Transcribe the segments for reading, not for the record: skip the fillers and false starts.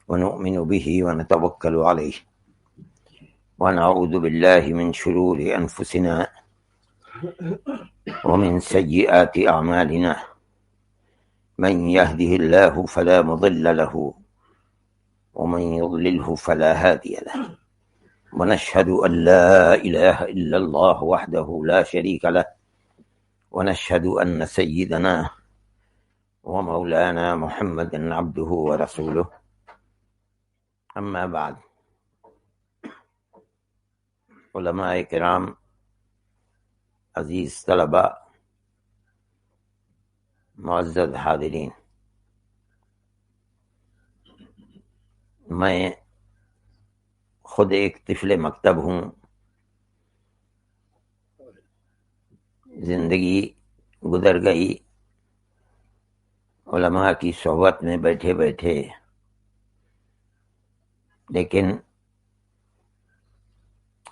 ونؤمن به ونتوكل عليه ونعوذ بالله من شرور أنفسنا ومن سيئات أعمالنا من يهده الله فلا مضل له ومن يضلله فلا هادي له ونشهد أن لا إله إلا الله وحده لا شريك له ونشهد أن سيدنا ومولانا محمد عبده ورسوله اما بعد. علماء کرام، عزیز طلباء، معزز حاضرین، میں خود ایک طفل مکتب ہوں. زندگی گزر گئی علماء کی صحبت میں بیٹھے بیٹھے، لیکن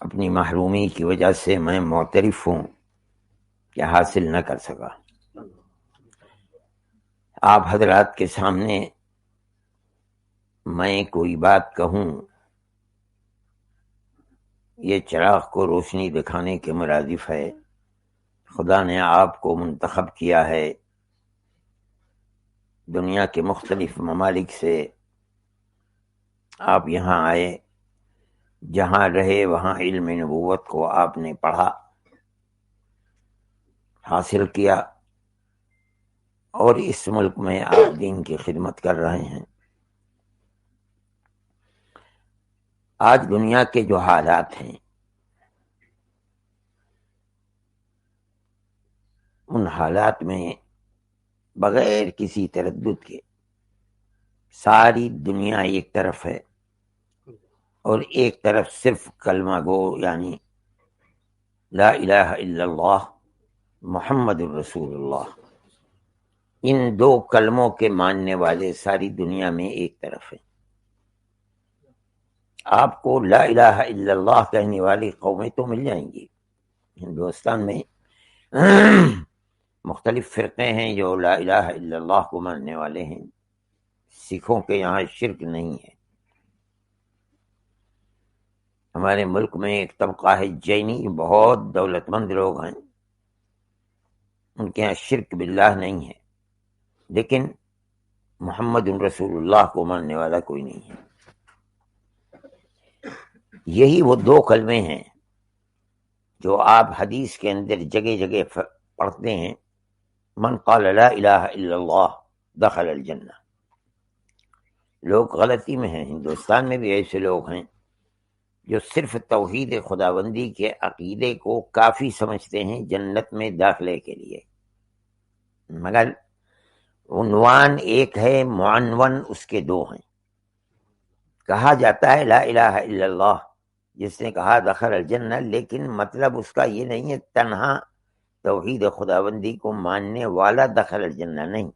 اپنی محرومی کی وجہ سے میں معترف ہوں کہ حاصل نہ کر سکا. آپ حضرات کے سامنے میں کوئی بات کہوں، یہ چراغ کو روشنی دکھانے کے مرادف ہے. خدا نے آپ کو منتخب کیا ہے، دنیا کے مختلف ممالک سے آپ یہاں آئے، جہاں رہے وہاں علم نبوت کو آپ نے پڑھا، حاصل کیا، اور اس ملک میں آپ دین کی خدمت کر رہے ہیں. آج دنیا کے جو حالات ہیں، ان حالات میں بغیر کسی تردد کے ساری دنیا ایک طرف ہے، اور ایک طرف صرف کلمہ گو یعنی لا الہ الا اللہ محمد الرسول اللہ. ان دو کلموں کے ماننے والے ساری دنیا میں ایک طرف ہیں. آپ کو لا الہ الا اللہ کہنے والی قومیں تو مل جائیں گی. ہندوستان میں مختلف فرقے ہیں جو لا الہ الا اللہ کو ماننے والے ہیں. سکھوں کے یہاں شرک نہیں ہے. ہمارے ملک میں ایک طبقہ ہے جینی، بہت دولت مند لوگ ہیں، ان کے یہاں شرک باللہ نہیں ہے، لیکن محمد رسول اللہ کو ماننے والا کوئی نہیں ہے. یہی وہ دو کلمے ہیں جو آپ حدیث کے اندر جگہ جگہ پڑھتے ہیں. من قال لا الہ الا اللہ دخل الجنہ. لوگ غلطی میں ہیں، ہندوستان میں بھی ایسے لوگ ہیں جو صرف توحید خداوندی کے عقیدے کو کافی سمجھتے ہیں جنت میں داخلے کے لیے، مگر عنوان ایک ہے، معنون اس کے دو ہیں. کہا جاتا ہے لا الہ الا اللہ، جس نے کہا دخل الجنہ، لیکن مطلب اس کا یہ نہیں ہے تنہا توحید خداوندی کو ماننے والا دخل الجنہ نہیں.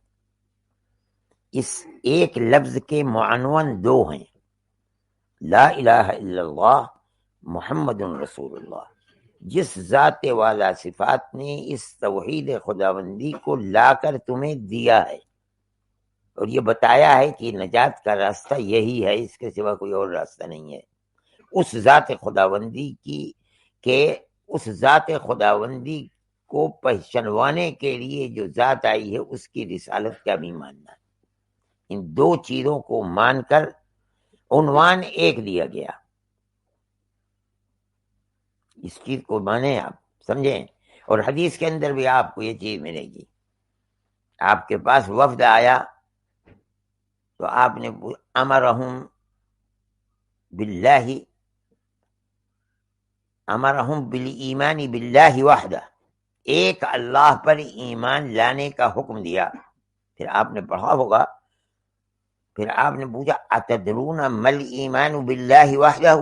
اس ایک لفظ کے معنون دو ہیں، لا الہ الا اللہ محمد رسول اللہ. جس ذات والا صفات نے اس توحید خداوندی کو لا کر تمہیں دیا ہے اور یہ بتایا ہے کہ نجات کا راستہ یہی ہے، اس کے سوا کوئی اور راستہ نہیں ہے، اس ذات خداوندی اس ذات خداوندی کو پہچانوانے کے لیے جو ذات آئی ہے اس کی رسالت کا بھی ماننا. ان دو چیزوں کو مان کر عنوان ایک دیا گیا. اس چیز کو مانیں، آپ سمجھیں. اور حدیث کے اندر بھی آپ کو یہ چیز ملے گی. آپ کے پاس وفد آیا تو آپ نے امرہم بالایمان باللہ وحدہ، ایک اللہ پر ایمان لانے کا حکم دیا. پھر آپ نے پڑھا ہوگا، پھر آپ نے پوچھا اتدرون مل ایمان باللہ وحدہ،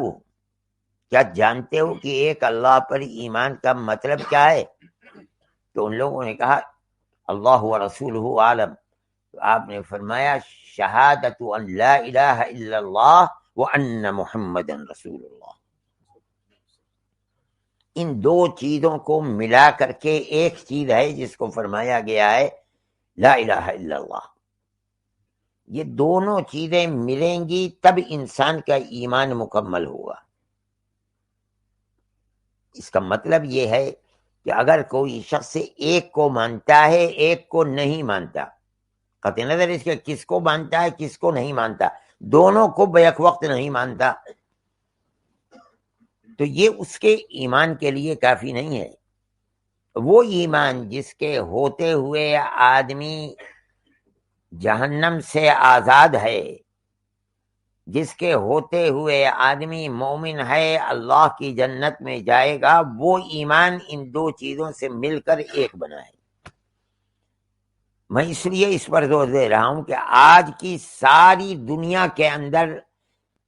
کیا جانتے ہو کہ ایک اللہ پر ایمان کا مطلب کیا ہے؟ تو ان لوگوں نے کہا اللہ ورسولہ عالم. تو آپ نے فرمایا شہادت ان لا الہ الا اللہ وان محمد رسول اللہ. ان دو چیزوں کو ملا کر کے ایک چیز ہے جس کو فرمایا گیا ہے لا الہ الا اللہ. یہ دونوں چیزیں ملیں گی تب انسان کا ایمان مکمل ہوگا۔ اس کا مطلب یہ ہے کہ اگر کوئی شخص ایک کو مانتا ہے ایک کو نہیں مانتا، قطع نظر اس کے کس کو مانتا ہے کس کو نہیں مانتا، دونوں کو بیک وقت نہیں مانتا، تو یہ اس کے ایمان کے لیے کافی نہیں ہے۔ وہ ایمان جس کے ہوتے ہوئے آدمی جہنم سے آزاد ہے، جس کے ہوتے ہوئے آدمی مومن ہے اللہ کی جنت میں جائے گا، وہ ایمان ان دو چیزوں سے مل کر ایک بنا ہے۔ میں اس لیے اس پر زور دے رہا ہوں کہ آج کی ساری دنیا کے اندر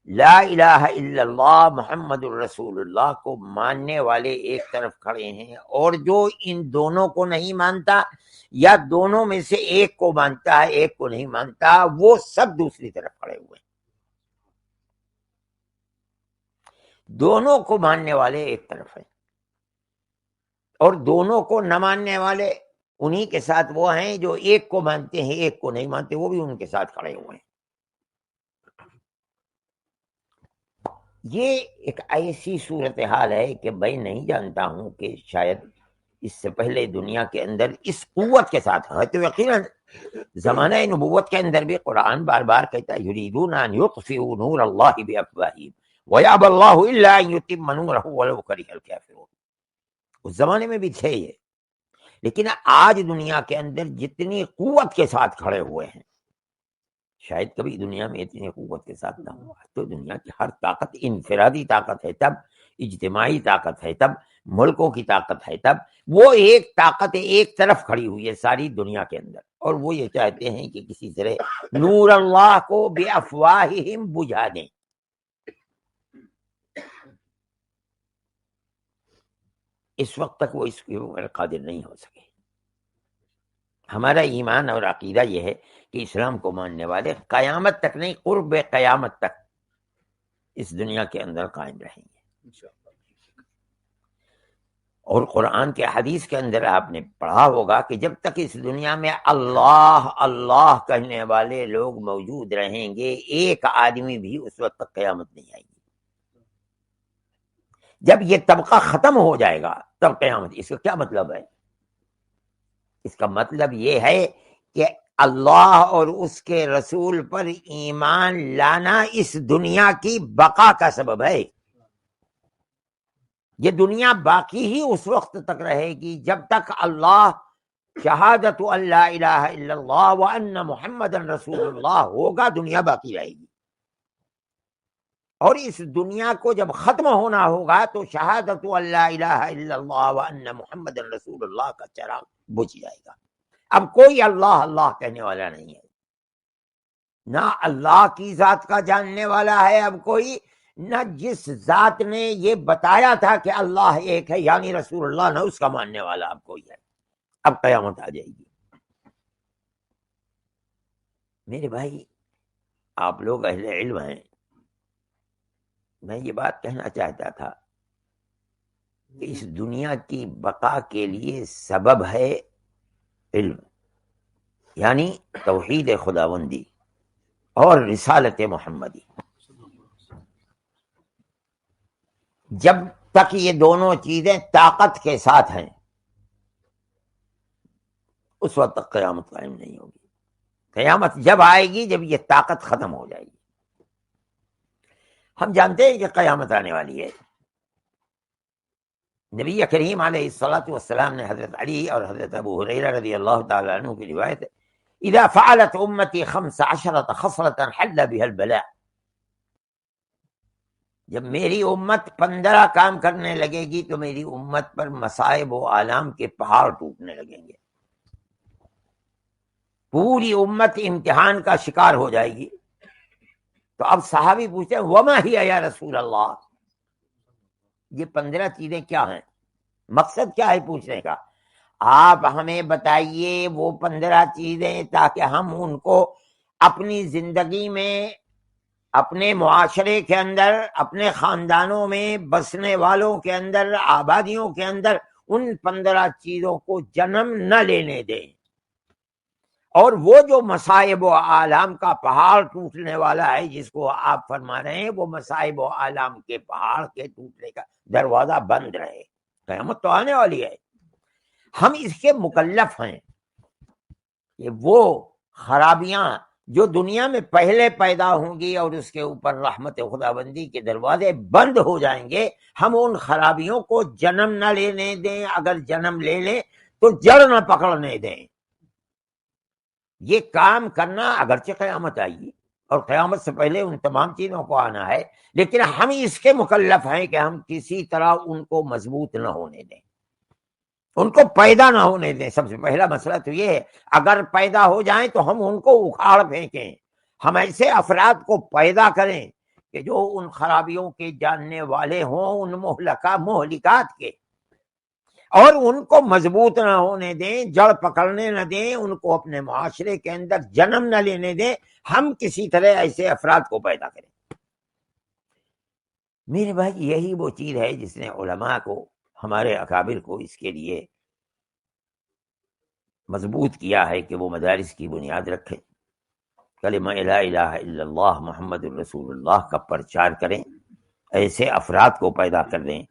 لا الہ الا اللہ محمد الرسول اللہ کو ماننے والے ایک طرف کھڑے ہیں، اور جو ان دونوں کو نہیں مانتا یا دونوں میں سے ایک کو مانتا ہے ایک کو نہیں مانتا، وہ سب دوسری طرف کھڑے ہوئے ہیں۔ دونوں کو ماننے والے ایک طرف ہیں، اور دونوں کو نہ ماننے والے انہی کے ساتھ وہ ہیں جو ایک کو مانتے ہیں ایک کو نہیں مانتے، وہ بھی ان کے ساتھ کھڑے ہوئے ہیں۔ یہ ایک ایسی صورتحال ہے کہ میں نہیں جانتا ہوں کہ شاید اس سے پہلے دنیا کے اندر اس قوت کے ساتھ ہے تو یقیناً زمانہ نبوت کے اندر بھی قرآن بار بار کہتا ہے یریدون ان یطفئوا نور اللہ بافواہہم ویأبی اللہ الا ان یتم نورہ ولو کرہ الکافرون۔ اس زمانے میں بھی تھے یہ، لیکن آج دنیا کے اندر جتنی قوت کے ساتھ کھڑے ہوئے ہیں شاید کبھی دنیا میں اتنی قوت کے ساتھ نہ ہوا۔ تو دنیا کی ہر طاقت انفرادی طاقت ہے تب، اجتماعی طاقت ہے تب، ملکوں کی طاقت ہے تب، وہ ایک طاقت ایک طرف کھڑی ہوئی ہے ساری دنیا کے اندر، اور وہ یہ چاہتے ہیں کہ کسی طرح نور اللہ کو بے افواہہم بجھا دیں۔ اس وقت تک وہ اس کے اوپر قادر نہیں ہو سکے۔ ہمارا ایمان اور عقیدہ یہ ہے کہ اسلام کو ماننے والے قیامت تک نہیں، قرب قیامت تک اس دنیا کے اندر قائم رہیں گے۔ اور قرآن کے حدیث کے اندر آپ نے پڑھا ہوگا کہ جب تک اس دنیا میں اللہ اللہ کہنے والے لوگ موجود رہیں گے ایک آدمی بھی اس وقت تک قیامت نہیں آئے گی۔ جب یہ طبقہ ختم ہو جائے گا تب قیامت۔ اس کا کیا مطلب ہے؟ اس کا مطلب یہ ہے کہ اللہ اور اس کے رسول پر ایمان لانا اس دنیا کی بقا کا سبب ہے۔ یہ دنیا باقی ہی اس وقت تک رہے گی جب تک اللہ شہادت ان لا الہ الا اللہ وان محمد رسول اللہ ہوگا، دنیا باقی رہے گی۔ اور اس دنیا کو جب ختم ہونا ہوگا تو شہادت ان لا الہ الا اللہ وان محمد رسول اللہ کا چراغ بجھ جائے گا۔ اب کوئی اللہ اللہ کہنے والا نہیں ہے، نہ اللہ کی ذات کا جاننے والا ہے اب کوئی، نہ جس ذات نے یہ بتایا تھا کہ اللہ ایک ہے یعنی رسول اللہ، نہ اس کا ماننے والا اب کوئی ہے۔ اب قیامت آ جائے گی۔ میرے بھائی آپ لوگ اہل علم ہیں، میں یہ بات کہنا چاہتا تھا کہ اس دنیا کی بقا کے لیے سبب ہے علم، یعنی توحید خداوندی اور رسالت محمدی۔ جب تک یہ دونوں چیزیں طاقت کے ساتھ ہیں اس وقت تک قیامت قائم نہیں ہوگی۔ قیامت جب آئے گی جب یہ طاقت ختم ہو جائے گی۔ ہم جانتے ہیں کہ قیامت آنے والی ہے۔ نبی کریم علیہ الصلوۃ والسلام نے حضرت علی اور حضرت ابو ہریرہ رضی اللہ تعالی عنہ کی روایت ہے اذا فعلت امتی 15 خصلۃ حل بها البلاء، جب میری امت 15 کام کرنے لگے گی تو میری امت پر مصائب و آلام کے پہاڑ ٹوٹنے لگیں گے، پوری امت امتحان کا شکار ہو جائے گی۔ تو اب صحابی پوچھتے ہیں وما ہی یا رسول اللہ، یہ 15 چیزیں کیا ہیں؟ مقصد کیا ہے پوچھنے کا؟ آپ ہمیں بتائیے وہ 15 چیزیں تاکہ ہم ان کو اپنی زندگی میں، اپنے معاشرے کے اندر، اپنے خاندانوں میں بسنے والوں کے اندر، آبادیوں کے اندر ان 15 چیزوں کو جنم نہ لینے دیں۔ اور وہ جو مصائب و آلام کا پہاڑ ٹوٹنے والا ہے جس کو آپ فرما رہے ہیں، وہ مصائب و آلام کے پہاڑ کے ٹوٹنے کا دروازہ بند رہے، قیامت تو آنے والی ہے، ہم اس کے مکلف ہیں کہ وہ خرابیاں جو دنیا میں پہلے پیدا ہوں گی اور اس کے اوپر رحمت خداوندی کے دروازے بند ہو جائیں گے، ہم ان خرابیوں کو جنم نہ لینے دیں، اگر جنم لے لیں تو جڑ نہ پکڑنے دیں۔ یہ کام کرنا اگرچہ قیامت آئی گی اور قیامت سے پہلے ان تمام چیزوں کو آنا ہے، لیکن ہم اس کے مکلف ہیں کہ ہم کسی طرح ان کو مضبوط نہ ہونے دیں، ان کو پیدا نہ ہونے دیں۔ سب سے پہلا مسئلہ تو یہ ہے، اگر پیدا ہو جائیں تو ہم ان کو اکھاڑ پھینکیں، ہم ایسے افراد کو پیدا کریں کہ جو ان خرابیوں کے جاننے والے ہوں، ان مہلکات کے، اور ان کو مضبوط نہ ہونے دیں، جڑ پکڑنے نہ دیں، ان کو اپنے معاشرے کے اندر جنم نہ لینے دیں، ہم کسی طرح ایسے افراد کو پیدا کریں۔ میرے بھائی، یہی وہ چیز ہے جس نے علماء کو، ہمارے اکابر کو اس کے لیے مضبوط کیا ہے کہ وہ مدارس کی بنیاد رکھیں، کلمہ لا الہ الا اللہ محمد الرسول اللہ کا پرچار کریں، ایسے افراد کو پیدا کر دیں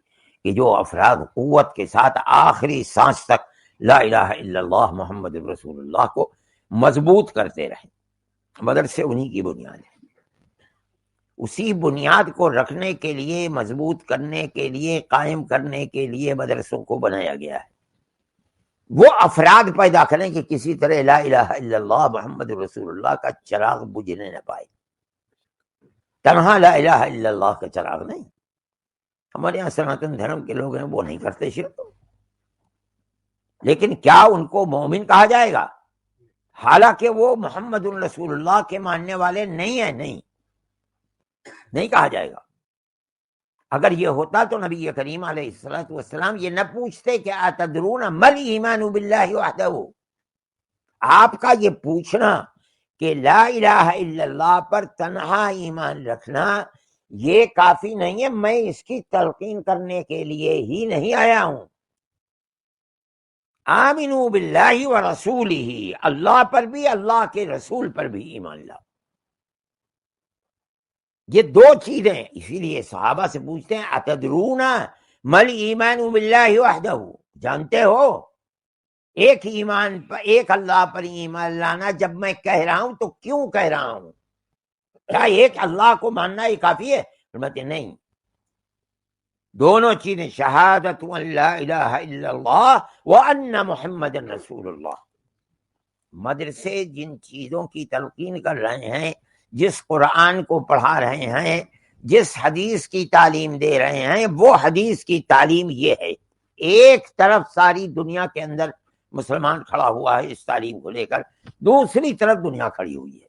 کہ جو افراد قوت کے ساتھ آخری سانس تک لا الہ الا اللہ محمد الرسول اللہ کو مضبوط کرتے رہیں۔ مدرسے انہی کی بنیاد ہے، اسی بنیاد کو رکھنے کے لیے، مضبوط کرنے کے لیے، قائم کرنے کے لیے مدرسوں کو بنایا گیا ہے۔ وہ افراد پیدا کریں کہ کسی طرح لا الہ الا اللہ محمد رسول اللہ کا چراغ بجھنے نہ پائے، تنہا لا الہ الا اللہ کا چراغ نہیں۔ ہمارے یہاں سناتن دھرم کے لوگ ہیں، وہ نہیں کرتے شرک، لیکن کیا ان کو مومن کہا جائے گا؟ حالانکہ وہ محمد رسول اللہ کے ماننے والے نہیں ہیں، نہیں کہا جائے گا۔ اگر یہ ہوتا تو نبی کریم علیہ الصلوۃ والسلام یہ نہ پوچھتے کہ اتدرون مل ایمان باللہ وحدہ، آپ کا یہ پوچھنا کہ لا الہ الا اللہ پر تنہا ایمان رکھنا یہ کافی نہیں ہے، میں اس کی تلقین کرنے کے لیے ہی نہیں آیا ہوں۔ آمنوا باللہ ورسولہ، اللہ پر بھی، اللہ کے رسول پر بھی ایمان لاؤ۔ یہ دو چیزیں، اسی لیے صحابہ سے پوچھتے ہیں اتدرون مل ایمان باللہ وحدہ، جانتے ہو ایک ایمان پر، ایک اللہ پر ایمان لانا جب میں کہہ رہا ہوں تو کیوں کہہ رہا ہوں؟ کیا ایک اللہ کو ماننا یہ کافی ہے؟ فرماتے نہیں، دونوں چیزیں، شہادت ان لا الہ الا اللہ وان محمد رسول اللہ۔ مدرسے جن چیزوں کی تلقین کر رہے ہیں، جس قرآن کو پڑھا رہے ہیں، جس حدیث کی تعلیم دے رہے ہیں، وہ حدیث کی تعلیم یہ ہے۔ ایک طرف ساری دنیا کے اندر مسلمان کھڑا ہوا ہے اس تعلیم کو لے کر، دوسری طرف دنیا کھڑی ہوئی ہے،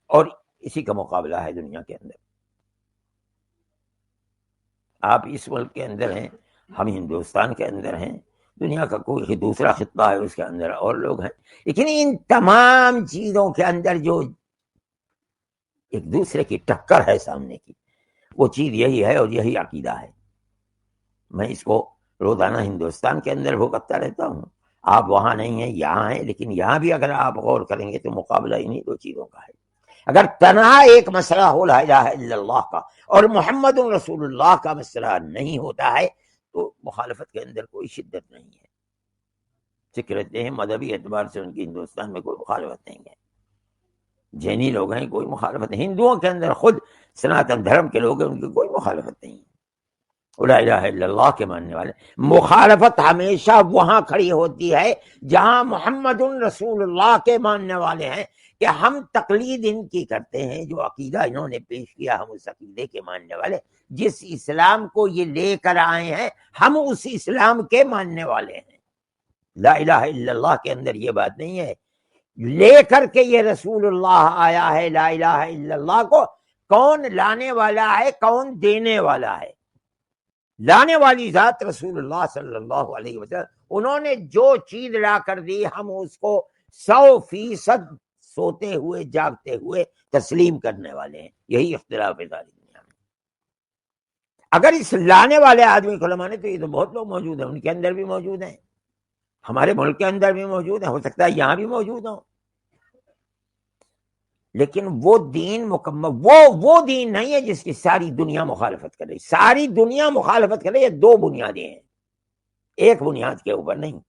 اور اسی کا مقابلہ ہے دنیا کے اندر۔ آپ اس ملک کے اندر ہیں، ہم ہندوستان کے اندر ہیں، دنیا کا کوئی دوسرا خطہ ہے اس کے اندر اور لوگ ہیں، لیکن ان تمام چیزوں کے اندر جو ایک دوسرے کی ٹکر ہے سامنے کی، وہ چیز یہی ہے اور یہی عقیدہ ہے۔ میں اس کو روزانہ ہندوستان کے اندر بھگتتا رہتا ہوں، آپ وہاں نہیں ہیں، یہاں ہیں، لیکن یہاں بھی اگر آپ غور کریں گے تو مقابلہ انہی دو چیزوں کا ہے۔ اگر تنہا ایک مسئلہ ہو لا الہ الا اللہ کا اور محمد رسول اللہ کا مسئلہ نہیں ہوتا ہے تو مخالفت کے اندر کوئی شدت نہیں ہے۔ کہتے ہیں مذہبی اعتبار سے ان کی ہندوستان میں کوئی مخالفت نہیں ہے، جینی لوگ ہیں کوئی مخالفت نہیں، ہندوؤں کے اندر خود سناتن دھرم کے لوگ ہیں، ان کی کوئی مخالفت نہیں ہے، لا الہ الا اللہ کے ماننے والے۔ مخالفت ہمیشہ وہاں کھڑی ہوتی ہے جہاں محمد رسول اللہ کے ماننے والے ہیں، کہ ہم تقلید ان کی کرتے ہیں، جو عقیدہ انہوں نے پیش کیا ہم اس عقیدے کے ماننے والے، جس اسلام کو یہ لے کر آئے ہیں ہم اس اسلام کے ماننے والے ہیں۔ لا الہ الا اللہ کے اندر یہ بات نہیں ہے، لے کر کے یہ رسول اللہ آیا ہے لا الہ الا اللہ کو، کون لانے والا ہے، کون دینے والا ہے؟ لانے والی ذات رسول اللہ صلی اللہ علیہ وسلم، انہوں نے جو چیز لا کر دی ہم اس کو 100% سوتے ہوئے جاگتے ہوئے تسلیم کرنے والے ہیں۔ یہی اختلاف ہے ساری دنیا میں۔ اگر اس لانے والے آدمی کو لمانے تو یہ تو بہت لوگ موجود ہیں، ان کے اندر بھی موجود ہیں، ہمارے ملک کے اندر بھی موجود ہیں، ہو سکتا ہے یہاں بھی موجود ہوں، لیکن وہ دین مکمل وہ دین نہیں ہے جس کی ساری دنیا مخالفت کر رہی. ساری دنیا مخالفت کر رہی ہے. دو بنیادیں ہیں، ایک بنیاد کے اوپر نہیں.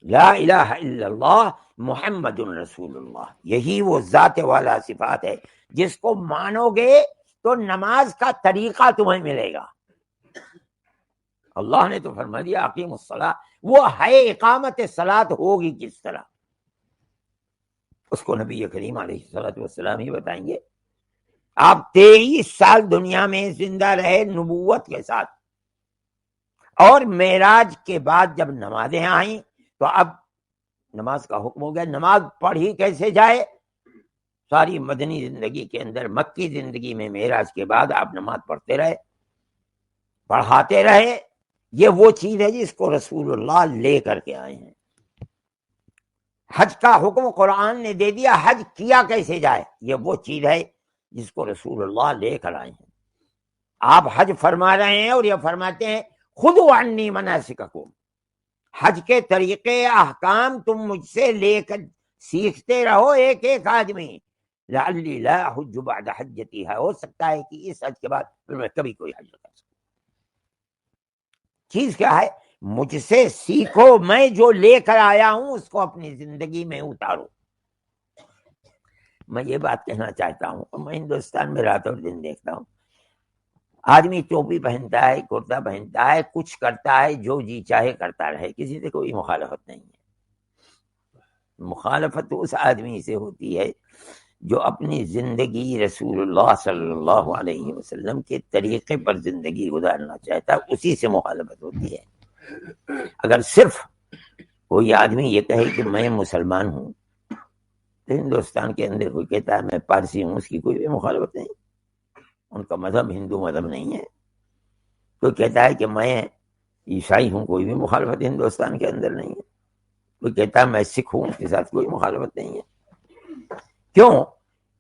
لا الہ الا اللہ محمد رسول اللہ، یہی وہ ذات والا صفات ہے جس کو مانو گے تو نماز کا طریقہ تمہیں ملے گا. اللہ نے تو فرما دیا اقیم الصلاۃ، وہ ہے اقامت صلاۃ ہوگی کس طرح، اس کو نبی کریم علیہ الصلوۃ والسلام ہی بتائیں گے. آپ 23 سال دنیا میں زندہ رہے نبوت کے ساتھ، اور معراج کے بعد جب نمازیں آئیں تو اب نماز کا حکم ہو گیا. نماز پڑھی کیسے جائے؟ ساری مدنی زندگی کے اندر، مکی زندگی میں معراج کے بعد آپ نماز پڑھتے رہے، پڑھاتے رہے. یہ وہ چیز ہے جس کو رسول اللہ لے کر کے آئے ہیں. حج کا حکم قرآن نے دے دیا، حج کیا کیسے جائے؟ یہ وہ چیز ہے جس کو رسول اللہ لے کر آئے ہیں. آپ حج فرما رہے ہیں اور یہ فرماتے ہیں خذوا عنی مناسککم، حج کے طریقے احکام تم مجھ سے لے کر سیکھتے رہو ایک ایک آدمی. لعلی لا احج بعد حجتی، ہے ہو سکتا ہے کہ اس حج کے بعد پھر میں کبھی کوئی حج نہ کر سکوں. چیز کیا ہے؟ مجھ سے سیکھو، میں جو لے کر آیا ہوں اس کو اپنی زندگی میں اتارو. میں یہ بات کہنا چاہتا ہوں، میں ہندوستان میں رات اور دن دیکھتا ہوں، آدمی ٹوپی پہنتا ہے، کرتا پہنتا ہے، کچھ کرتا ہے، جو جی چاہے کرتا رہے، کسی سے کوئی مخالفت نہیں ہے. مخالفت اس آدمی سے ہوتی ہے جو اپنی زندگی رسول اللہ صلی اللہ علیہ وسلم کے طریقے پر زندگی گزارنا چاہتا ہے، اسی سے مخالفت ہوتی ہے. اگر صرف کوئی آدمی یہ کہے کہ میں مسلمان ہوں، تو ہندوستان کے اندر کوئی کہتا ہے میں پارسی ہوں، اس کی کوئی بھی مخالفت نہیں، ان کا مذہب ہندو مذہب نہیں ہے. کوئی کہتا ہے کہ میں عیسائی ہوں، کوئی بھی مخالفت ہندوستان کے اندر نہیں ہے. کوئی کہتا ہے میں سکھ ہوں، اس کے ساتھ کوئی مخالفت نہیں ہے. کیوں؟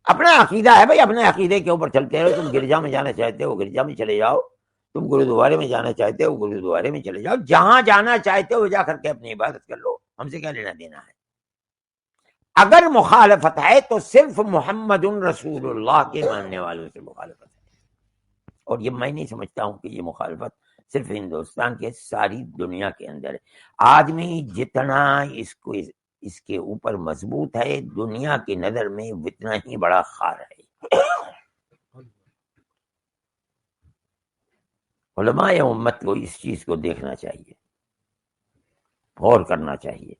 اپنا عقیدہ ہے بھائی، اپنے عقیدے کے اوپر چلتے رہو. تم گرجا میں جانا چاہتے ہو گرجا میں چلے جاؤ، تم گرودوارے میں جانا چاہتے ہو گرودوارے میں چلے جاؤ، جہاں جانا چاہتے ہو جا کر کے اپنی عبادت کر لو، ہم سے کیا لینا دینا ہے. اگر مخالفت ہے تو صرف محمد رسول اللہ کے ماننے والوں سے مخالفت ہے. اور یہ میں نہیں سمجھتا ہوں کہ یہ مخالفت صرف ہندوستان کے، ساری دنیا کے اندر ہے. آدمی جتنا اس کے اوپر مضبوط ہے، دنیا کی نظر میں اتنا ہی بڑا خار ہے. علماء امت کو اس چیز کو دیکھنا چاہیے، غور کرنا چاہیے.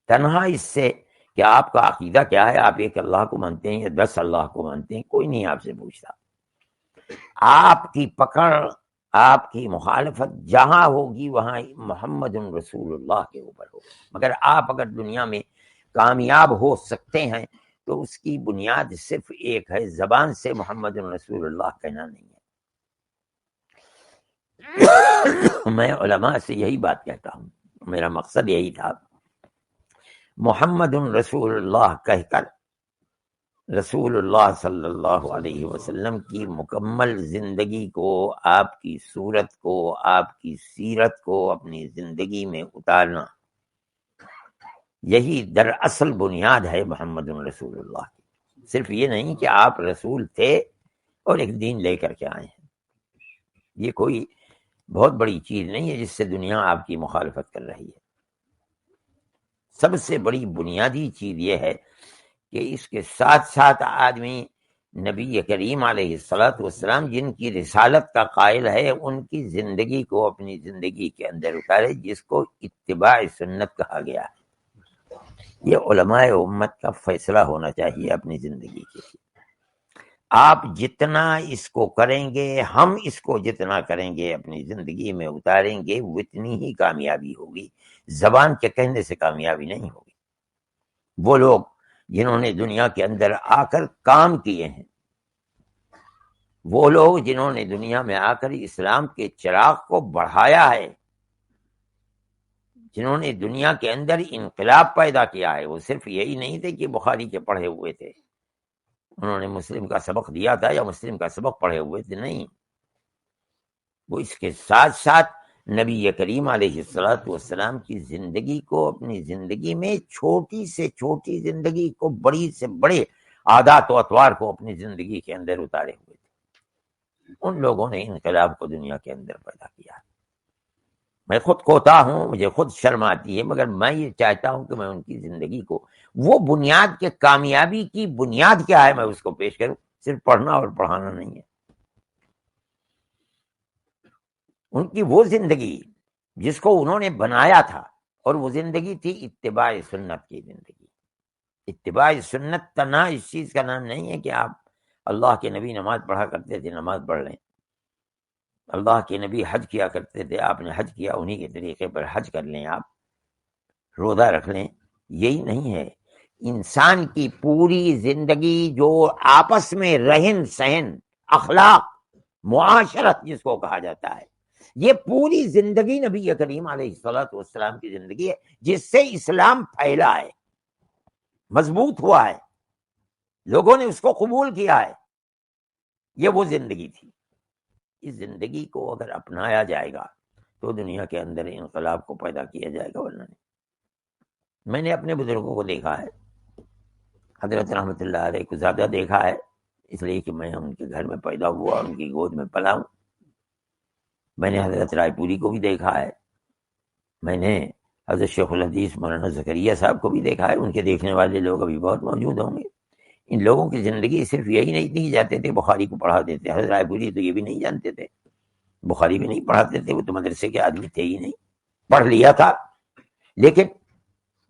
تنہا اس سے کہ آپ کا عقیدہ کیا ہے، آپ ایک اللہ کو مانتے ہیں یا 10 اللہ کو مانتے ہیں، کوئی نہیں آپ سے پوچھتا. آپ کی پکڑ، آپ کی مخالفت جہاں ہوگی وہاں محمد رسول اللہ کے اوپر ہوگی. مگر آپ اگر دنیا میں کامیاب ہو سکتے ہیں تو اس کی بنیاد صرف ایک ہے، زبان سے محمد رسول اللہ کہنا نہیں ہے. میں علماء سے یہی بات کہتا ہوں، میرا مقصد یہی تھا. محمد رسول اللہ کہہ کر رسول اللہ صلی اللہ علیہ وسلم کی مکمل زندگی کو، آپ کی صورت کو، آپ کی سیرت کو اپنی زندگی میں اتارنا، یہی دراصل بنیاد ہے محمد رسول اللہ کی. صرف یہ نہیں کہ آپ رسول تھے اور ایک دین لے کر کے آئے ہیں، یہ کوئی بہت بڑی چیز نہیں ہے جس سے دنیا آپ کی مخالفت کر رہی ہے. سب سے بڑی بنیادی چیز یہ ہے کہ اس کے ساتھ ساتھ آدمی نبی کریم علیہ الصلوۃ والسلام جن کی رسالت کا قائل ہے، ان کی زندگی کو اپنی زندگی کے اندر اتارے، جس کو اتباع سنت کہا گیا ہے. یہ علماء امت کا فیصلہ ہونا چاہیے اپنی زندگی کے لیے. آپ جتنا اس کو کریں گے، ہم اس کو جتنا کریں گے، اپنی زندگی میں اتاریں گے، اتنی ہی کامیابی ہوگی. زبان کے کہنے سے کامیابی نہیں ہوگی. وہ لوگ جنہوں نے دنیا کے اندر آ کر کام کیے ہیں، وہ لوگ جنہوں نے دنیا میں آ کر اسلام کے چراغ کو بڑھایا ہے، جنہوں نے دنیا کے اندر انقلاب پیدا کیا ہے، وہ صرف یہی نہیں تھے کہ بخاری کے پڑھے ہوئے تھے، انہوں نے مسلم کا سبق دیا تھا یا مسلم کا سبق پڑھے ہوئے تھے، نہیں. وہ اس کے ساتھ ساتھ نبی کریم علیہ الصلوۃ والسلام کی زندگی کو، اپنی زندگی میں چھوٹی سے چھوٹی زندگی کو، بڑی سے بڑے عادات و اطوار کو اپنی زندگی کے اندر اتارے ہوئے تھے. ان لوگوں نے انقلاب کو دنیا کے اندر پیدا کیا. میں خود کوتا ہوں، مجھے خود شرم آتی ہے، مگر میں یہ چاہتا ہوں کہ میں ان کی زندگی کو، وہ بنیاد کے کامیابی کی بنیاد کیا ہے، میں اس کو پیش کروں. صرف پڑھنا اور پڑھانا نہیں ہے. ان کی وہ زندگی جس کو انہوں نے بنایا تھا، اور وہ زندگی تھی اتباع سنت کی زندگی. اتباع سنت تنہا اس چیز کا نام نہیں ہے کہ آپ اللہ کے نبی نماز پڑھا کرتے تھے، نماز پڑھ لیں. اللہ کے نبی حج کیا کرتے تھے، آپ نے حج کیا، انہی کے طریقے پر حج کر لیں، آپ روزہ رکھ لیں. یہی نہیں ہے. انسان کی پوری زندگی جو آپس میں رہن سہن، اخلاق، معاشرت جس کو کہا جاتا ہے، یہ پوری زندگی نبی کریم علیہ الصلوۃ والسلام کی زندگی ہے، جس سے اسلام پھیلا ہے، مضبوط ہوا ہے، لوگوں نے اس کو قبول کیا ہے. یہ وہ زندگی تھی. اس زندگی کو اگر اپنایا جائے گا تو دنیا کے اندر انقلاب کو پیدا کیا جائے گا، ورنہ نہیں. میں نے اپنے بزرگوں کو دیکھا ہے، حضرت رحمۃ اللہ علیہ کو زیادہ دیکھا ہے، اس لیے کہ میں ان کے گھر میں پیدا ہوا، ان کی گود میں پلا ہوں. میں نے حضرت رائے پوری کو بھی دیکھا ہے، میں نے حضرت شیخ الحدیث مولانا زکریا صاحب کو بھی دیکھا ہے. ان کے دیکھنے والے لوگ ابھی بہت موجود ہوں گے. ان لوگوں کی زندگی صرف یہی نہیں تھی کہ جاتے تھے بخاری کو پڑھا دیتے. حضرت رائے پوری تو یہ بھی نہیں جانتے تھے، بخاری بھی نہیں پڑھاتے تھے، وہ تو مدرسے کے آدمی تھے ہی نہیں. پڑھ لیا تھا لیکن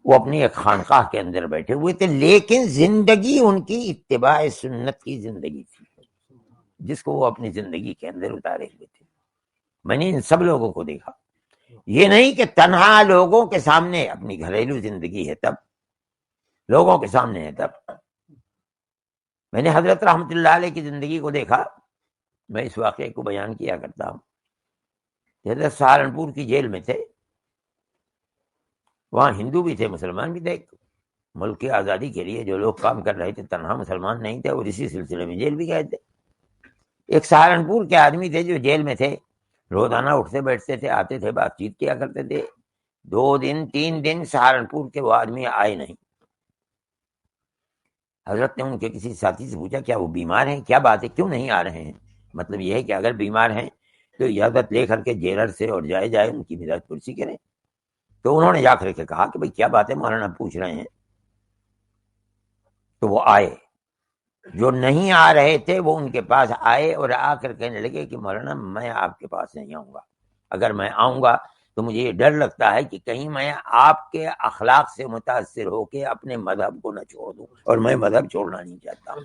وہ اپنی ایک خانقاہ کے اندر بیٹھے ہوئے تھے، لیکن زندگی ان کی اتباع سنت کی زندگی تھی، جس کو وہ اپنی زندگی کے اندر اتارے ہوئے تھے. میں نے ان سب لوگوں کو دیکھا. یہ نہیں کہ تنہا لوگوں کے سامنے، اپنی گھریلو زندگی ہے تب، لوگوں کے سامنے ہے تب. میں نے حضرت رحمت اللہ علیہ کی زندگی کو دیکھا. میں اس واقعے کو بیان کیا کرتا ہوں. حضرت سہارنپور کی جیل میں تھے، وہاں ہندو بھی تھے، مسلمان بھی تھے. ملک کی آزادی کے لیے جو لوگ کام کر رہے تھے تنہا مسلمان نہیں تھے، اور اسی سلسلے میں جیل بھی گئے تھے. ایک سہارنپور کے آدمی تھے جو جیل میں تھے، روزانہ اٹھتے بیٹھتے تھے، آتے تھے، بات چیت کیا کرتے تھے. 2 دن 3 دن سہارنپور کے وہ آدمی آئے نہیں. حضرت نے ان کے کسی ساتھی سے پوچھا کیا وہ بیمار ہیں، کیا بات ہے، کیوں نہیں آ رہے ہیں؟ مطلب یہ ہے کہ اگر بیمار ہیں تو اجازت لے کر کے جیلر سے اور جائے ان کی مزاج پرسی کریں. تو انہوں نے جا کر کے کہا کہ بھئی کیا بات ہے، مولانا پوچھ رہے ہیں. تو وہ آئے. جو نہیں آ رہے تھے وہ ان کے پاس آئے اور آ کر کہنے لگے کہ مولانا میں آپ کے پاس نہیں آؤں گا. اگر میں آؤں گا تو مجھے یہ ڈر لگتا ہے کہ کہیں میں آپ کے اخلاق سے متاثر ہو کے اپنے مذہب کو نہ چھوڑ دوں، اور میں مذہب چھوڑنا نہیں چاہتا ہوں.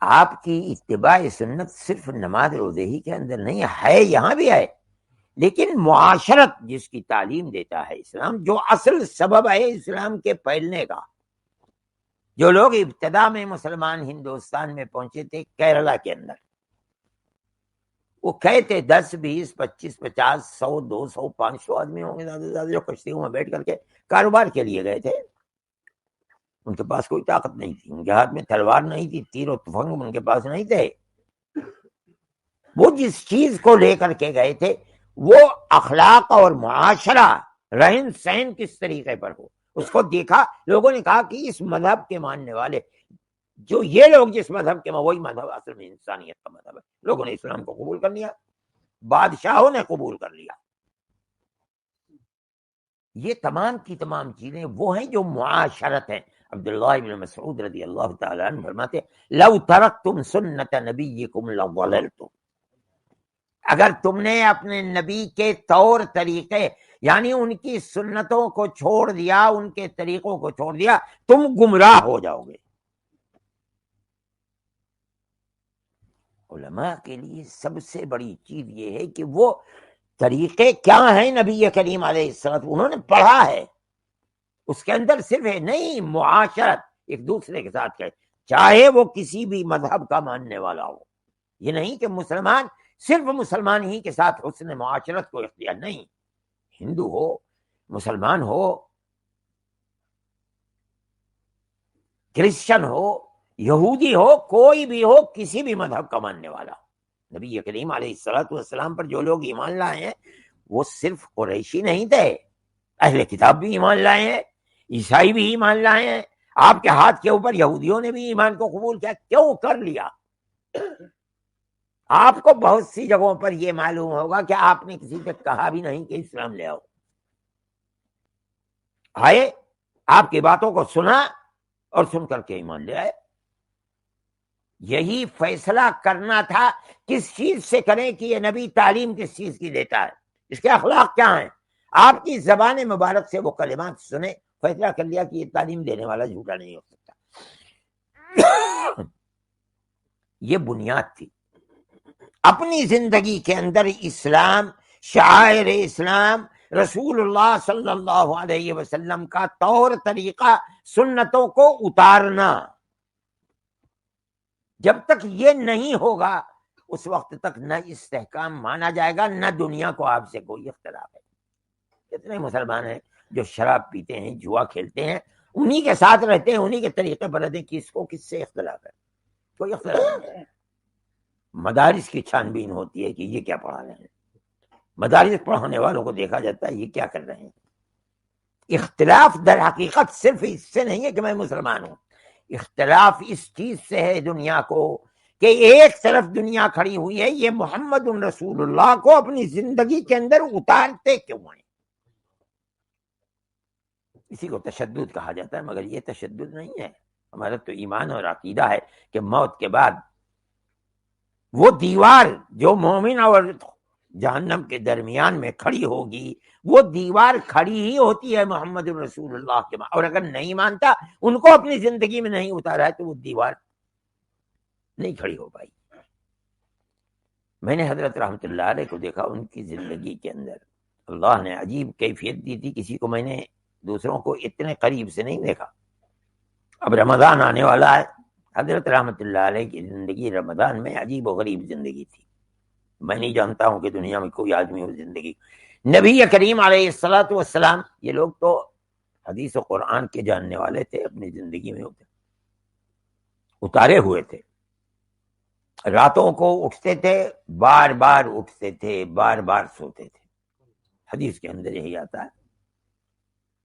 آپ کی اتباع سنت صرف نماز روزے ہی کے اندر نہیں ہے، یہاں بھی ہے، لیکن معاشرت جس کی تعلیم دیتا ہے اسلام، جو اصل سبب ہے اسلام کے پھیلنے کا. جو لوگ ابتدا میں مسلمان ہندوستان میں پہنچے تھے کیرلا کے اندر، وہ کہتے 10 20 25 50 100 200 500 آدمی ہوں گے زیادہ سے زیادہ، جو کشتیوں میں بیٹھ کر کے کاروبار کے لیے گئے تھے. ان کے پاس کوئی طاقت نہیں تھی، ان کے ہاتھ میں تلوار نہیں تھی، تیر و تفنگ ان کے پاس نہیں تھے. وہ جس چیز کو لے کر کے گئے تھے وہ اخلاق اور معاشرہ، رہن سہن کس طریقے پر ہو، اس کو دیکھا. لوگوں نے کہا کہ اس مذہب کے ماننے والے، جو یہ لوگ جس مذہب کے، وہی مذہب اصل میں انسانیت کا مذہب ہے. لوگوں نے اسلام کو قبول کر لیا، بادشاہوں نے قبول کر لیا. یہ تمام کی تمام چیزیں وہ ہیں جو معاشرت ہیں. عبداللہ بن مسعود رضی اللہ تعالیٰ عنہ فرماتے لو ترکتم سنت نبیکم لضللتم. اگر تم نے اپنے نبی کے طور طریقے، یعنی ان کی سنتوں کو چھوڑ دیا، ان کے طریقوں کو چھوڑ دیا، تم گمراہ ہو جاؤ گے. علماء کے لیے سب سے بڑی چیز یہ ہے کہ وہ طریقے کیا ہیں نبی کریم علیہ السلام، انہوں نے پڑھا ہے. اس کے اندر صرف ہے نہیں معاشرت، ایک دوسرے کے ساتھ کہے، چاہے وہ کسی بھی مذہب کا ماننے والا ہو. یہ نہیں کہ مسلمان صرف مسلمان ہی کے ساتھ حسن معاشرت کو اختیار نہیں. ہندو ہو، مسلمان ہو، کرسچن ہو، یہودی ہو، کوئی بھی ہو، کسی بھی مذہب کا ماننے والا، نبی کریم علیہ الصلوۃ والسلام پر جو لوگ ایمان لائے ہیں وہ صرف قریشی نہیں تھے، اہل کتاب بھی ایمان لائے ہیں، عیسائی بھی ایمان لائے ہیں، آپ کے ہاتھ کے اوپر یہودیوں نے بھی ایمان کو قبول کیا. کیوں کر لیا؟ آپ کو بہت سی جگہوں پر یہ معلوم ہوگا کہ آپ نے کسی سے کہا بھی نہیں کہ اسلام لے آؤ. آئے، آپ کی باتوں کو سنا اور سن کر کے ایمان لے آئے. یہی فیصلہ کرنا تھا کس چیز سے کریں کہ یہ نبی تعلیم کس چیز کی دیتا ہے، اس کے اخلاق کیا ہیں. آپ کی زبان مبارک سے وہ کلمات سنے، فیصلہ کر لیا کہ یہ تعلیم دینے والا جھوٹا نہیں ہو سکتا. یہ بنیاد تھی. اپنی زندگی کے اندر اسلام، شعائر اسلام، رسول اللہ صلی اللہ علیہ وسلم کا طور طریقہ، سنتوں کو اتارنا. جب تک یہ نہیں ہوگا اس وقت تک نہ استحکام مانا جائے گا، نہ دنیا کو آپ سے کوئی اختلاف ہے. کتنے مسلمان ہیں جو شراب پیتے ہیں، جوا کھیلتے ہیں، انہی کے ساتھ رہتے ہیں، انہی کے طریقے پر رہتے ہیں. کس کو کس سے اختلاف ہے؟ کوئی اختلاف نہیں ہے. مدارس کی چھان بین ہوتی ہے کہ یہ کیا پڑھا رہے ہیں. مدارس پڑھانے والوں کو دیکھا جاتا ہے یہ کیا کر رہے ہیں. اختلاف در حقیقت صرف اس سے نہیں ہے کہ میں مسلمان ہوں، اختلاف اس چیز سے ہے دنیا کو کہ ایک طرف دنیا کھڑی ہوئی ہے یہ محمد رسول اللہ کو اپنی زندگی کے اندر اتارتے کیوں ہیں. اسی کو تشدد کہا جاتا ہے، مگر یہ تشدد نہیں ہے. ہمارا تو ایمان اور عقیدہ ہے کہ موت کے بعد وہ دیوار جو مومن اور جہنم کے درمیان میں کھڑی ہوگی، وہ دیوار کھڑی ہی ہوتی ہے محمد رسول اللہ کے بعد. اور اگر نہیں مانتا، ان کو اپنی زندگی میں نہیں اتارا ہے، تو وہ دیوار نہیں کھڑی ہو پائی. میں نے حضرت رحمت اللہ علیہ کو دیکھا، ان کی زندگی کے اندر اللہ نے عجیب کیفیت دی تھی. کسی کو میں نے دوسروں کو اتنے قریب سے نہیں دیکھا. اب رمضان آنے والا ہے، حضرت رحمت اللہ علیہ کی زندگی رمضان میں عجیب و غریب زندگی تھی. میں نہیں جانتا ہوں کہ دنیا میں کوئی آدمی ہو زندگی. نبی کریم علیہ الصلوۃ والسلام، یہ لوگ تو حدیث و قرآن کے جاننے والے تھے، اپنی زندگی میں اتارے ہوئے تھے. راتوں کو اٹھتے تھے، بار بار اٹھتے تھے، بار بار سوتے تھے. حدیث کے اندر یہی آتا ہے.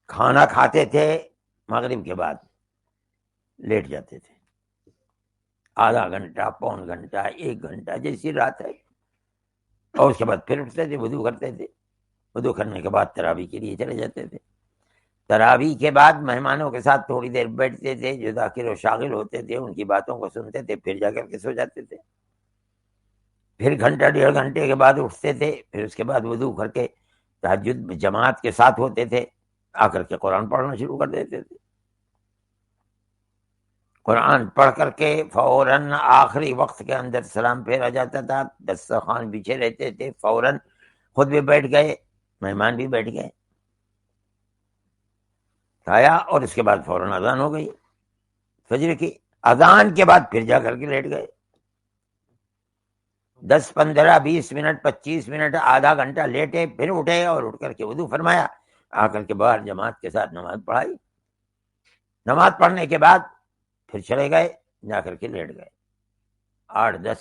کھانا کھاتے تھے، مغرب کے بعد لیٹ جاتے تھے، آدھا گھنٹہ، پون گھنٹہ، 1 گھنٹہ، جیسی رات ہے. اور اس کے بعد پھر اٹھتے تھے، وضو کرتے تھے. وضو کرنے کے بعد تراویح کے لیے چلے جاتے تھے. تراویح کے بعد مہمانوں کے ساتھ تھوڑی دیر بیٹھتے تھے، جو ذاکر و شاغل ہوتے تھے ان کی باتوں کو سنتے تھے، پھر جا کر کے سو جاتے تھے. پھر گھنٹہ 1.5 گھنٹے کے بعد اٹھتے تھے، پھر اس کے بعد وضو کر کے تہجد جماعت کے ساتھ ہوتے تھے، آ کر کے قرآن پڑھنا شروع کر دیتے تھے. قرآن پڑھ کر کے فوراً آخری وقت کے اندر سلام پھیرا جاتا تھا، دسترخوان بچھے رہتے تھے، فوراً خود بھی بیٹھ گئے، مہمان بھی بیٹھ گئے، کھایا، اور اس کے بعد فوراً اذان ہو گئی فجر کی. اذان کے بعد پھر جا کر کے لیٹ گئے. 10 15 20 منٹ 25 منٹ آدھا گھنٹہ لیٹے، پھر اٹھے اور اٹھ کر کے وضو فرمایا، آ کر کے باہر جماعت کے ساتھ نماز پڑھائی. نماز پڑھنے کے بعد پھر چلے گئے، جا کر کے لیٹ گئے. 8 10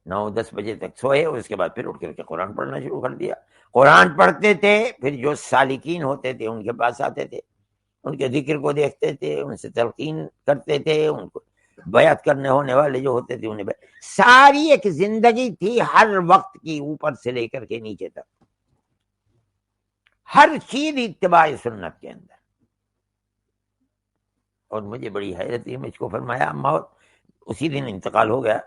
9 10 بجے تک سوئے، اور اس کے بعد پھر اٹھ کر کے قرآن پڑھنا شروع کر دیا. قرآن پڑھتے تھے، پھر جو سالکین ہوتے تھے ان کے پاس آتے تھے، ان کے ذکر کو دیکھتے تھے، ان سے تلقین کرتے تھے، ان کو بیعت کرنے ہونے والے جو ہوتے تھے انہیں ساری ایک زندگی تھی ہر وقت کی، اوپر سے لے کر کے نیچے تک ہر چیز اتباع سنت کے اندر. اور مجھے بڑی حیرت ہے، مجھ کو فرمایا موت اسی دن انتقال ہو گیا.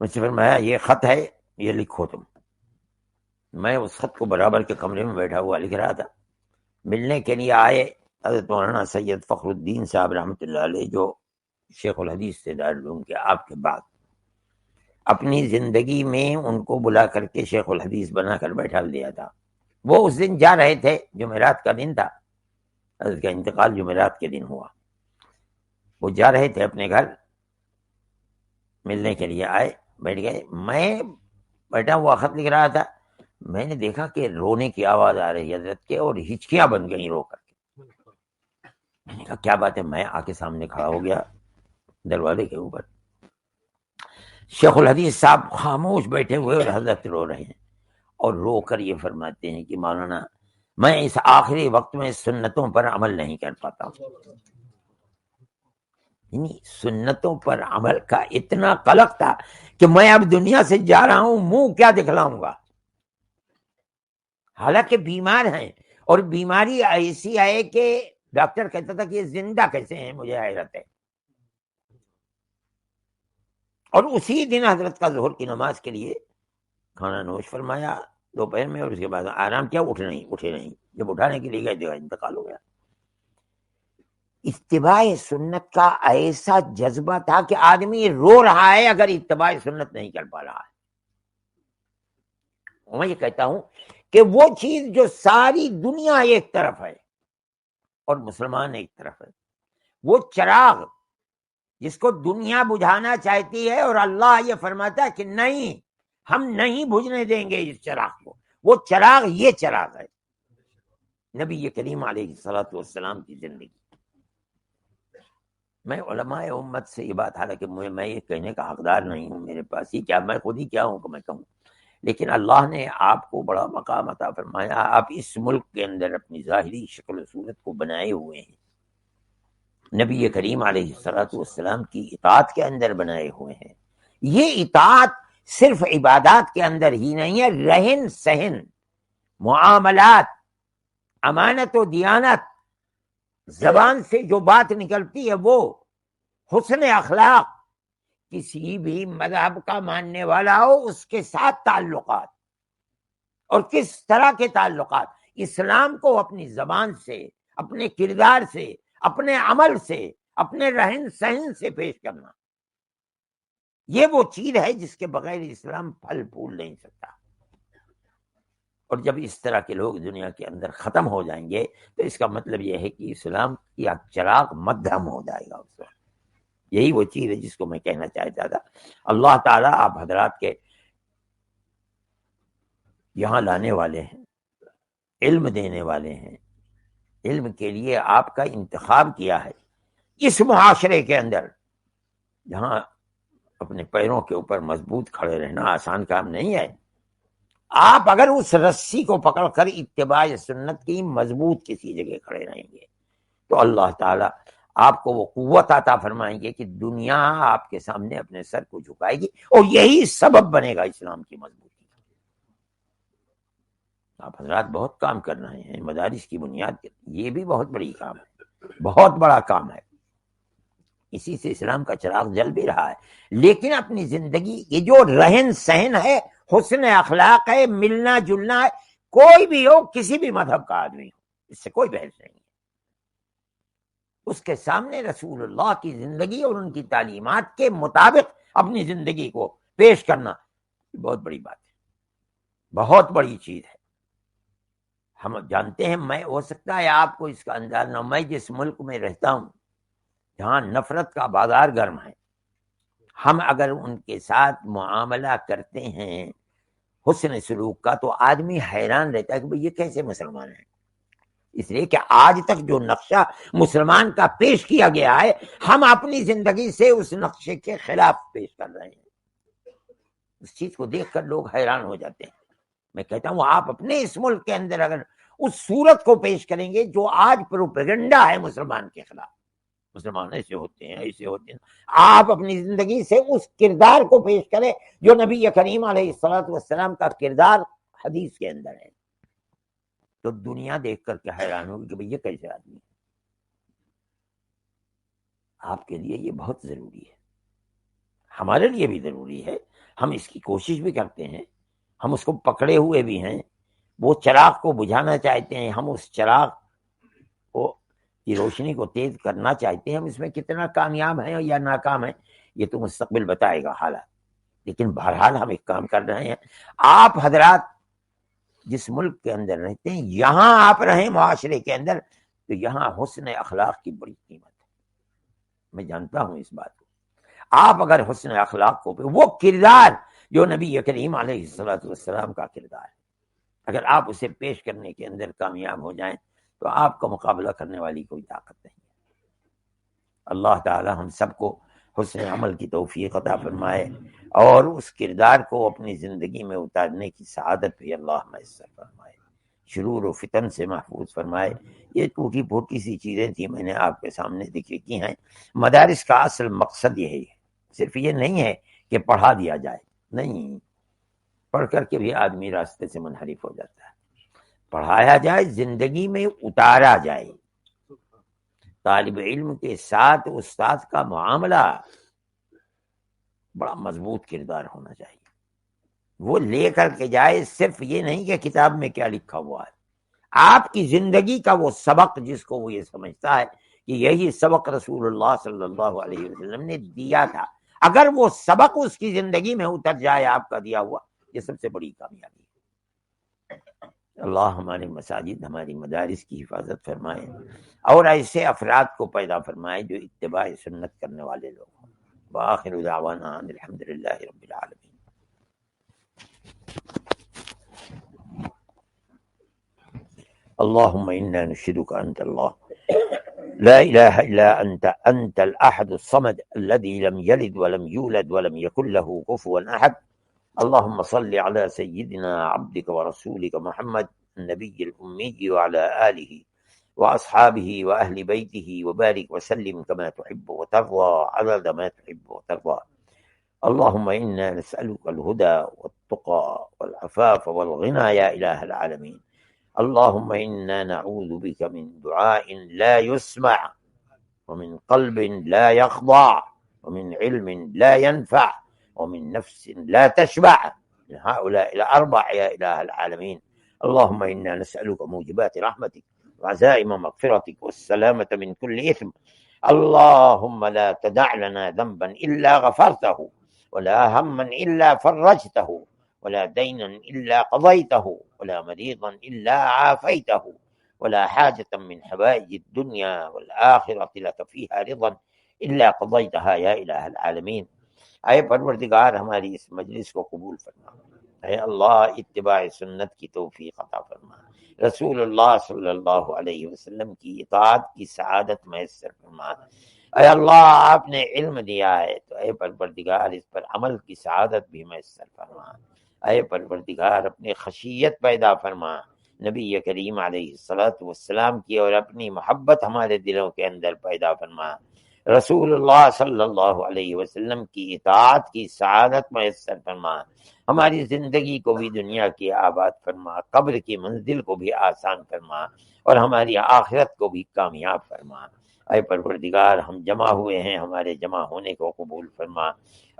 مجھ سے فرمایا یہ خط ہے، یہ لکھو تم. میں اس خط کو برابر کے کمرے میں بیٹھا ہوا لکھ رہا تھا. ملنے کے لیے آئے حضرت مولانا سید فخر الدین صاحب رحمۃ اللہ علیہ، جو شیخ الحدیث سے دارالعلوم کے آپ کے بعد اپنی زندگی میں ان کو بلا کر کے شیخ الحدیث بنا کر بیٹھا دیا تھا. وہ اس دن جا رہے تھے، جمعرات کا دن تھا، حضرت کا انتقال جمعرات کے دن ہوا. وہ جا رہے تھے اپنے گھر، ملنے کے لیے آئے، بیٹھ گئے. میں بیٹھا ہوا خط لکھ رہا تھا، میں نے دیکھا کہ رونے کی آواز آ رہی حضرت کے، اور ہچکیاں بن گئی رو کر کے. میں نے کہا کیا بات ہے؟ میں آ کے سامنے کھڑا ہو گیا دروازے کے اوپر. شیخ الحدیث صاحب خاموش بیٹھے ہوئے اور حضرت رو رہے ہیں، اور رو کر یہ فرماتے ہیں کہ مولانا میں اس آخری وقت میں سنتوں پر عمل نہیں کر پاتا ہوں. یعنی سنتوں پر عمل کا اتنا قلق تھا کہ میں اب دنیا سے جا رہا ہوں، منہ کیا دکھلاؤں گا. حالانکہ بیمار ہیں، اور بیماری ایسی ہے کہ ڈاکٹر کہتا تھا کہ یہ زندہ کیسے ہیں، مجھے حیرت ہے. اور اسی دن حضرت کا ظہر کی نماز کے لیے کھانا نوش فرمایا دوپہر میں، اور اس کے بعد آرام کیا، اٹھے نہیں. جب اٹھانے کے لیے گئے تو انتقال ہو گیا. اتباع سنت کا ایسا جذبہ تھا کہ آدمی رو رہا ہے اگر اتباع سنت نہیں کر پا رہا ہے. میں یہ کہتا ہوں کہ وہ چیز جو ساری دنیا ایک طرف ہے اور مسلمان ایک طرف ہے، وہ چراغ جس کو دنیا بجھانا چاہتی ہے اور اللہ یہ فرماتا ہے کہ نہیں، ہم نہیں بجھنے دیں گے اس چراغ کو، وہ چراغ یہ چراغ ہے نبی کریم علیہ الصلوۃ والسلام کی زندگی. میں علماء امت سے یہ بات، حالانکہ میں یہ کہنے کا حقدار نہیں ہوں، میرے پاس ہی کیا، میں خود ہی کیا ہوں کہ میں کہوں، لیکن اللہ نے آپ کو بڑا مقام عطا فرمایا. آپ اس ملک کے اندر اپنی ظاہری شکل و صورت کو بنائے ہوئے ہیں، نبی کریم علیہ الصلوۃ والسلام کی اطاعت کے اندر بنائے ہوئے ہیں. یہ اطاعت صرف عبادات کے اندر ہی نہیں ہے، رہن سہن، معاملات، امانت و دیانت، زبان سے جو بات نکلتی ہے وہ، حسن اخلاق، کسی بھی مذہب کا ماننے والا ہو اس کے ساتھ تعلقات، اور کس طرح کے تعلقات، اسلام کو اپنی زبان سے، اپنے کردار سے، اپنے عمل سے، اپنے رہن سہن سے پیش کرنا. یہ وہ چیز ہے جس کے بغیر اسلام پھل پھول نہیں سکتا. اور جب اس طرح کے لوگ دنیا کے اندر ختم ہو جائیں گے تو اس کا مطلب یہ ہے کہ اسلام کی چراغ مدھم ہو جائے گا اس وقت. یہی وہ چیز ہے جس کو میں کہنا چاہتا تھا. اللہ تعالیٰ آپ حضرات کے یہاں لانے والے ہیں، علم دینے والے ہیں، علم کے لیے آپ کا انتخاب کیا ہے. اس معاشرے کے اندر جہاں اپنے پیروں کے اوپر مضبوط کھڑے رہنا آسان کام نہیں ہے، آپ اگر اس رسی کو پکڑ کر اتباع سنت کی مضبوط کسی جگہ کھڑے رہیں گے تو اللہ تعالیٰ آپ کو وہ قوت عطا فرمائیں گے کہ دنیا آپ کے سامنے اپنے سر کو جھکائے گی، اور یہی سبب بنے گا اسلام کی مضبوطی. آپ حضرات بہت کام کر رہے ہیں مدارس کی بنیاد کے، یہ بھی بہت بڑی کام ہے، بہت بڑا کام ہے. اسی سے اسلام کا چراغ جل بھی رہا ہے. لیکن اپنی زندگی یہ جو رہن سہن ہے، حسن اخلاق ہے، ملنا جلنا ہے، کوئی بھی ہو، کسی بھی مذہب کا آدمی ہو، اس سے کوئی بحث نہیں ہے. اس کے سامنے رسول اللہ کی زندگی اور ان کی تعلیمات کے مطابق اپنی زندگی کو پیش کرنا بہت بڑی بات ہے، بہت بڑی چیز ہے. ہم جانتے ہیں، میں ہو سکتا ہے آپ کو اس کا اندازہ نہ، میں جس ملک میں رہتا ہوں جہاں نفرت کا بازار گرم ہے، ہم اگر ان کے ساتھ معاملہ کرتے ہیں حسن سلوک کا تو آدمی حیران رہتا ہے کہ بھئی یہ کیسے مسلمان ہیں. اس لیے کہ آج تک جو نقشہ مسلمان کا پیش کیا گیا ہے، ہم اپنی زندگی سے اس نقشے کے خلاف پیش کر رہے ہیں. اس چیز کو دیکھ کر لوگ حیران ہو جاتے ہیں. میں کہتا ہوں آپ اپنے اس ملک کے اندر اگر اس صورت کو پیش کریں گے جو آج پروپیگنڈا ہے مسلمان کے خلاف، مسلمان ایسے ہوتے ہیں ایسے ہوتے ہیں، آپ اپنی زندگی سے اس کردار کو پیش کریں جو نبی کریم علیہ الصلوۃ والسلام کا کردار حدیث کے اندر ہے، تو دنیا دیکھ کر کے حیران ہوگی کہ بھئی یہ کیسے آدمی ہے. آپ کے لیے یہ بہت ضروری ہے، ہمارے لیے بھی ضروری ہے. ہم اس کی کوشش بھی کرتے ہیں، ہم اس کو پکڑے ہوئے بھی ہیں، وہ چراغ کو بجھانا چاہتے ہیں، ہم اس چراغ کو کی روشنی کو تیز کرنا چاہتے ہیں. ہم اس میں کتنا کامیاب ہیں یا ناکام ہیں یہ تو مستقبل بتائے گا حالات. لیکن بہرحال ہم ایک کام کر رہے ہیں. آپ حضرات جس ملک کے اندر رہتے ہیں، یہاں آپ رہیں معاشرے کے اندر، تو یہاں حسن اخلاق کی بڑی قیمت ہے. میں جانتا ہوں اس بات کو. آپ اگر حسن اخلاق کو، وہ کردار جو نبی کریم علیہ الصلوۃ والسلام کا کردار ہے، اگر آپ اسے پیش کرنے کے اندر کامیاب ہو جائیں تو آپ کا مقابلہ کرنے والی کوئی طاقت نہیں ہے. اللہ تعالی ہم سب کو حسن عمل کی توفیق عطا فرمائے اور اس کردار کو اپنی زندگی میں اتارنے کی سعادت بھی اللہ میسر فرمائے، شرور و فتن سے محفوظ فرمائے۔ یہ ٹوٹی پھوٹی سی چیزیں تھیں، میں نے آپ کے سامنے ذکر کی ہیں۔ مدارس کا اصل مقصد یہی ہے، صرف یہ نہیں ہے کہ پڑھا دیا جائے، نہیں، پڑھ کر کے بھی آدمی راستے سے منحرف ہو جاتا ہے۔ پڑھایا جائے، زندگی میں اتارا جائے۔ طالب علم کے ساتھ استاد کا معاملہ بڑا مضبوط کردار ہونا چاہیے، وہ لے کر کے جائے، صرف یہ نہیں کہ کتاب میں کیا لکھا ہوا ہے، آپ کی زندگی کا وہ سبق جس کو وہ یہ سمجھتا ہے کہ یہی سبق رسول اللہ صلی اللہ علیہ وسلم نے دیا تھا، اگر وہ سبق اس کی زندگی میں اتر جائے آپ کا دیا ہوا، یہ سب سے بڑی کامیابی ہے۔ اللہ ہمارے مساجد، ہماری مدارس کی حفاظت فرمائے اور ایسے افراد کو پیدا فرمائے جو اتباع سنت کرنے والے لوگ ہوں۔ وآخر دعوانا ان الحمدللہ رب العالمین۔ اللهم إنا نشهدك أنت الله لا إله إلا أنت الأحد الصمد الذي لم يلد ولم يولد ولم يكن له كفوا أحد. اللهم صل على سيدنا عبدك ورسولك محمد النبي الأمي وعلى آله وأصحابه وأهل بيته وبارك وسلم كما تحب وترضى عدد ما تحب وترضى. اللهم إنا نسألك الهدى والتقى والعفاف والغنى يا إله العالمين. اللهم إنا نعوذ بك من دعاء لا يسمع ومن قلب لا يخضع ومن علم لا ينفع ومن نفس لا تشبع، من هؤلاء الأربع يا إله العالمين. اللهم إنا نسألك موجبات رحمتك وعزائم مغفرتك والسلامة من كل إثم. اللهم لا تدع لنا ذنبا إلا غفرته ولا هما إلا فرجته ولا دينا إلا قضيته ولا مريضا إلا عافيته ولا حاجة من حوائج الدنيا والآخرة لك فيها رضا إلا قضيتها يا إله العالمين. اے پروردگار ہماری اس مجلس کو قبول فرما، اے اللہ اتباع سنت کی توفیق عطا فرما، رسول اللہ صلی اللہ علیہ وسلم کی اطاعت کی سعادت میسر فرما۔ اے اللہ آپ نے علم دیا ہے تو اے پروردگار اس پر عمل کی سعادت بھی میسر فرما۔ اے پروردگار اپنی خشیت پیدا فرما، نبی کریم علیہ الصلوۃ والسلام کی اور اپنی محبت ہمارے دلوں کے اندر پیدا فرما، رسول اللہ صلی اللہ علیہ وسلم کی اطاعت کی سعادت میسر فرما، ہماری زندگی کو بھی دنیا کی آباد فرما، قبر کی منزل کو بھی آسان فرما اور ہماری آخرت کو بھی کامیاب فرما۔ اے پروردگار ہم جمع ہوئے ہیں، ہمارے جمع ہونے کو قبول فرما۔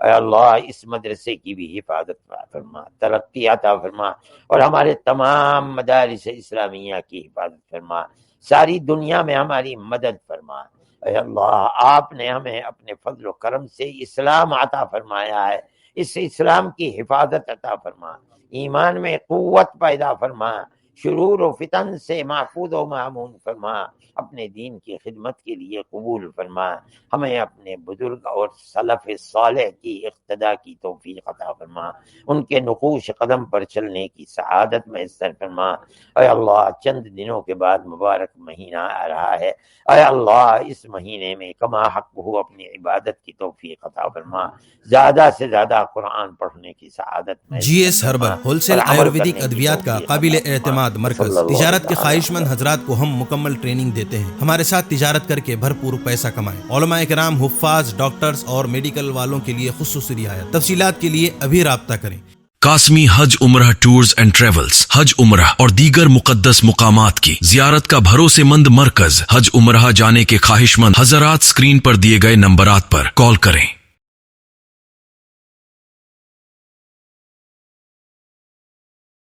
اے اللہ اس مدرسے کی بھی حفاظت فرما، ترقی عطا فرما اور ہمارے تمام مدارس اسلامیہ کی حفاظت فرما، ساری دنیا میں ہماری مدد فرما۔ اے اللہ آپ نے ہمیں اپنے فضل و کرم سے اسلام عطا فرمایا ہے، اس اسلام کی حفاظت عطا فرما، ایمان میں قوت پیدا فرما، شرور و فتن سے محفوظ و مامون فرما، اپنے دین کی خدمت کے لیے قبول فرما، ہمیں اپنے بزرگ اور سلف صالح کی اقتداء کی توفیق عطا فرما، ان کے نقوش قدم پر چلنے کی سعادت میسر فرما۔ اے اللہ چند دنوں کے بعد مبارک مہینہ آ رہا ہے، اے اللہ اس مہینے میں کما حق ہو اپنی عبادت کی توفیق عطا فرما، زیادہ سے زیادہ قرآن پڑھنے کی سعادت میسر G S herbal wholesale Ayurvedic ادویات کا قابل اعتماد مرکز، تجارت کے خواہش مند حضرات کو ہم مکمل ٹریننگ دیتے ہیں، ہمارے ساتھ تجارت کر کے بھرپور پیسہ کمائیں۔ علماء کرام، حفاظ، ڈاکٹرز اور میڈیکل والوں کے لیے خصوصی رعایت، تفصیلات کے لیے ابھی رابطہ کریں۔ قاسمی حج عمرہ ٹورز اینڈ ٹریولز، حج عمرہ اور دیگر مقدس مقامات کی زیارت کا بھروسے مند مرکز۔ حج عمرہ جانے کے خواہش مند حضرات اسکرین پر دیے گئے نمبرات پر کال کریں۔